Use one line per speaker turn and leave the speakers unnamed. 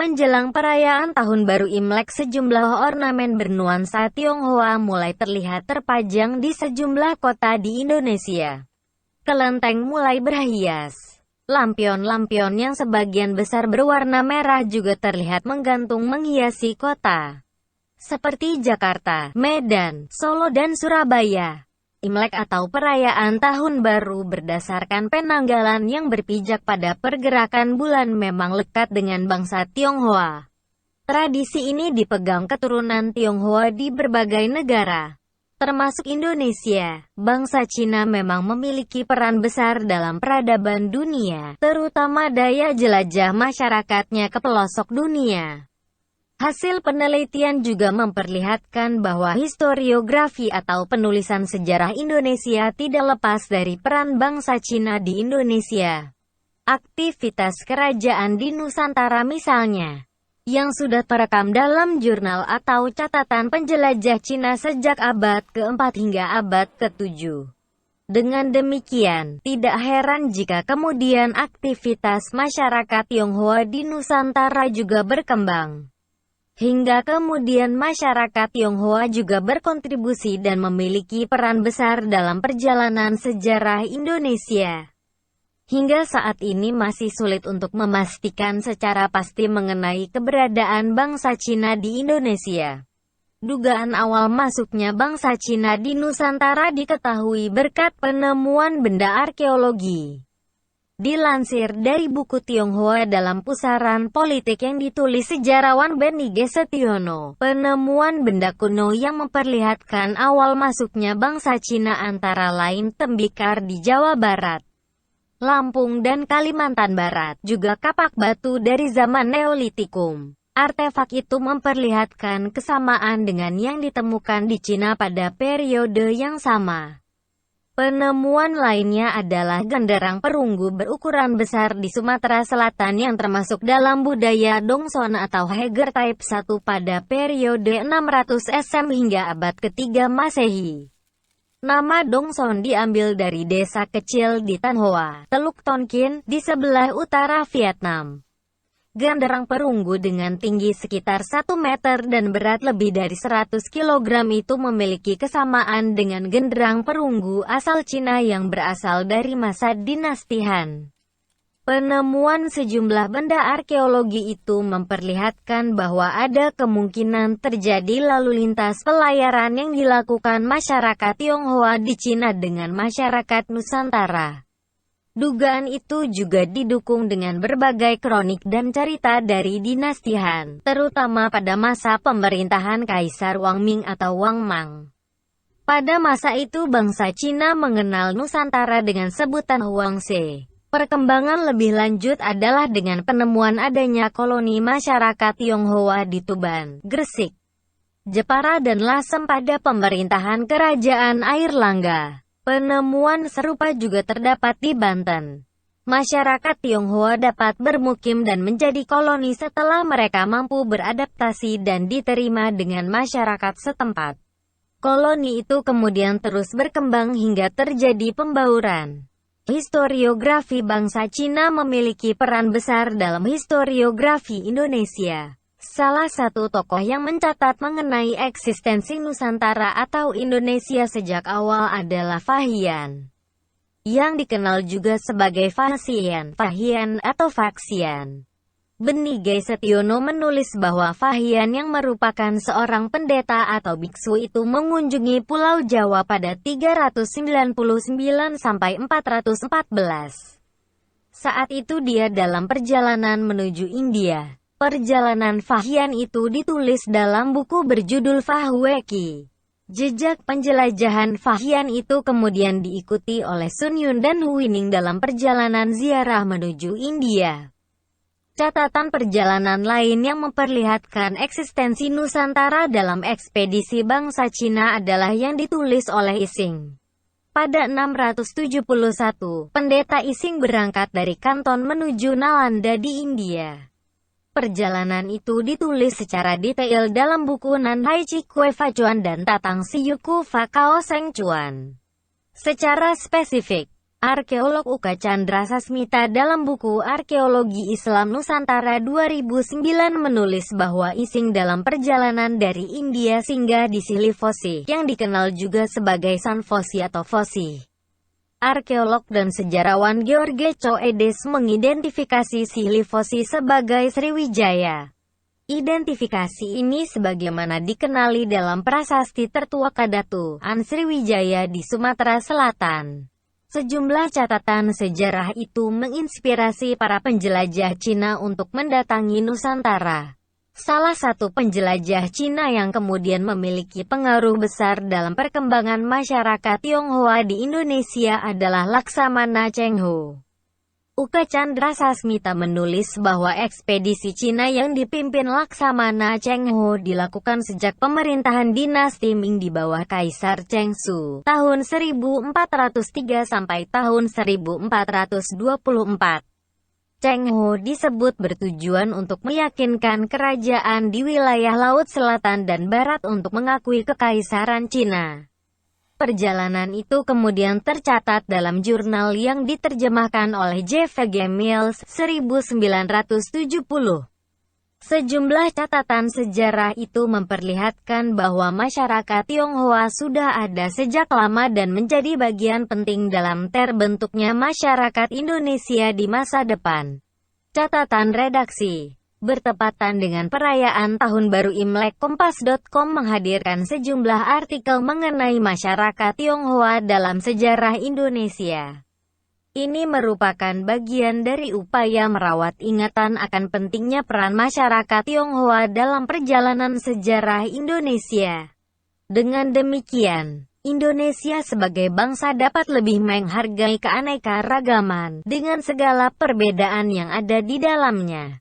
Menjelang perayaan Tahun Baru Imlek, sejumlah ornamen bernuansa Tionghoa mulai terlihat terpajang di sejumlah kota di Indonesia. Kelenteng mulai berhias. Lampion-lampion yang sebagian besar berwarna merah juga terlihat menggantung menghiasi kota. Seperti Jakarta, Medan, Solo dan Surabaya. Imlek atau perayaan Tahun Baru berdasarkan penanggalan yang berpijak pada pergerakan bulan memang lekat dengan bangsa Tionghoa. Tradisi ini dipegang keturunan Tionghoa di berbagai negara, termasuk Indonesia. Bangsa Cina memang memiliki peran besar dalam peradaban dunia, terutama daya jelajah masyarakatnya ke pelosok dunia. Hasil penelitian juga memperlihatkan bahwa historiografi atau penulisan sejarah Indonesia tidak lepas dari peran bangsa Cina di Indonesia. Aktivitas kerajaan di Nusantara misalnya, yang sudah terekam dalam jurnal atau catatan penjelajah Cina sejak abad ke-4 hingga abad ke-7. Dengan demikian, tidak heran jika kemudian aktivitas masyarakat Tionghoa di Nusantara juga berkembang. Hingga kemudian masyarakat Tionghoa juga berkontribusi dan memiliki peran besar dalam perjalanan sejarah Indonesia. Hingga saat ini masih sulit untuk memastikan secara pasti mengenai keberadaan bangsa Cina di Indonesia. Dugaan awal masuknya bangsa Cina di Nusantara diketahui berkat penemuan benda arkeologi. Dilansir dari buku Tionghoa dalam Pusaran Politik yang ditulis sejarawan Benny G. Setiono, penemuan benda kuno yang memperlihatkan awal masuknya bangsa Cina antara lain tembikar di Jawa Barat, Lampung dan Kalimantan Barat, juga kapak batu dari zaman Neolitikum. Artefak itu memperlihatkan kesamaan dengan yang ditemukan di Cina pada periode yang sama. Penemuan lainnya adalah genderang perunggu berukuran besar di Sumatera Selatan yang termasuk dalam budaya Dongson atau Heger Type 1 pada periode 600 SM hingga abad ke-3 Masehi. Nama Dongson diambil dari desa kecil di Tan Hoa, Teluk Tonkin, di sebelah utara Vietnam. Genderang perunggu dengan tinggi sekitar 1 meter dan berat lebih dari 100 kg itu memiliki kesamaan dengan genderang perunggu asal Cina yang berasal dari masa dinasti Han. Penemuan sejumlah benda arkeologi itu memperlihatkan bahwa ada kemungkinan terjadi lalu lintas pelayaran yang dilakukan masyarakat Tionghoa di Cina dengan masyarakat Nusantara. Dugaan itu juga didukung dengan berbagai kronik dan cerita dari dinasti Han, terutama pada masa pemerintahan Kaisar Wang Ming atau Wang Mang. Pada masa itu bangsa Cina mengenal Nusantara dengan sebutan Huangse. Perkembangan lebih lanjut adalah dengan penemuan adanya koloni masyarakat Tionghoa di Tuban, Gresik, Jepara dan Lasem pada pemerintahan Kerajaan Airlangga. Penemuan serupa juga terdapat di Banten. Masyarakat Tionghoa dapat bermukim dan menjadi koloni setelah mereka mampu beradaptasi dan diterima dengan masyarakat setempat. Koloni itu kemudian terus berkembang hingga terjadi pembauran. Historiografi bangsa Cina memiliki peran besar dalam historiografi Indonesia. Salah satu tokoh yang mencatat mengenai eksistensi Nusantara atau Indonesia sejak awal adalah Fahian, yang dikenal juga sebagai Fasian, Fahian atau Faksian. Benny G. Setiono menulis bahwa Fahian yang merupakan seorang pendeta atau biksu itu mengunjungi Pulau Jawa pada 399 sampai 414. Saat itu dia dalam perjalanan menuju India. Perjalanan Fahian itu ditulis dalam buku berjudul Fahueki. Jejak penjelajahan Fahian itu kemudian diikuti oleh Sun Yun dan Huining dalam perjalanan ziarah menuju India. Catatan perjalanan lain yang memperlihatkan eksistensi Nusantara dalam ekspedisi bangsa Cina adalah yang ditulis oleh Ising. Pada 671, pendeta Ising berangkat dari Kanton menuju Nalanda di India. Perjalanan itu ditulis secara detail dalam buku Nan Hai Chi Kue Fa Chuan dan Tatang Siuku Fa Kao Seng Chuan. Secara spesifik, Arkeolog Uka Chandra Sasmita dalam buku Arkeologi Islam Nusantara 2009 menulis bahwa Ising dalam perjalanan dari India singgah di Silifosi, yang dikenal juga sebagai Sanfosi atau Fosi. Arkeolog dan sejarawan George Coedes mengidentifikasi Silifosi sebagai Sriwijaya. Identifikasi ini sebagaimana dikenali dalam prasasti tertua Kadatu, An Sriwijaya di Sumatera Selatan. Sejumlah catatan sejarah itu menginspirasi para penjelajah Cina untuk mendatangi Nusantara. Salah satu penjelajah Cina yang kemudian memiliki pengaruh besar dalam perkembangan masyarakat Tionghoa di Indonesia adalah Laksamana Cheng Ho. Uka Chandra Sasmita menulis bahwa ekspedisi Cina yang dipimpin Laksamana Cheng Ho dilakukan sejak pemerintahan dinasti Ming di bawah Kaisar Cheng Su, tahun 1403 sampai tahun 1424. Cheng Ho disebut bertujuan untuk meyakinkan kerajaan di wilayah Laut Selatan dan Barat untuk mengakui kekaisaran Cina. Perjalanan itu kemudian tercatat dalam jurnal yang diterjemahkan oleh J.V.G. Mills, 1970. Sejumlah catatan sejarah itu memperlihatkan bahwa masyarakat Tionghoa sudah ada sejak lama dan menjadi bagian penting dalam terbentuknya masyarakat Indonesia di masa depan. Catatan redaksi. Bertepatan dengan perayaan Tahun Baru Imlek, Kompas.com menghadirkan sejumlah artikel mengenai masyarakat Tionghoa dalam sejarah Indonesia. Ini merupakan bagian dari upaya merawat ingatan akan pentingnya peran masyarakat Tionghoa dalam perjalanan sejarah Indonesia. Dengan demikian, Indonesia sebagai bangsa dapat lebih menghargai keanekaragaman dengan segala perbedaan yang ada di dalamnya.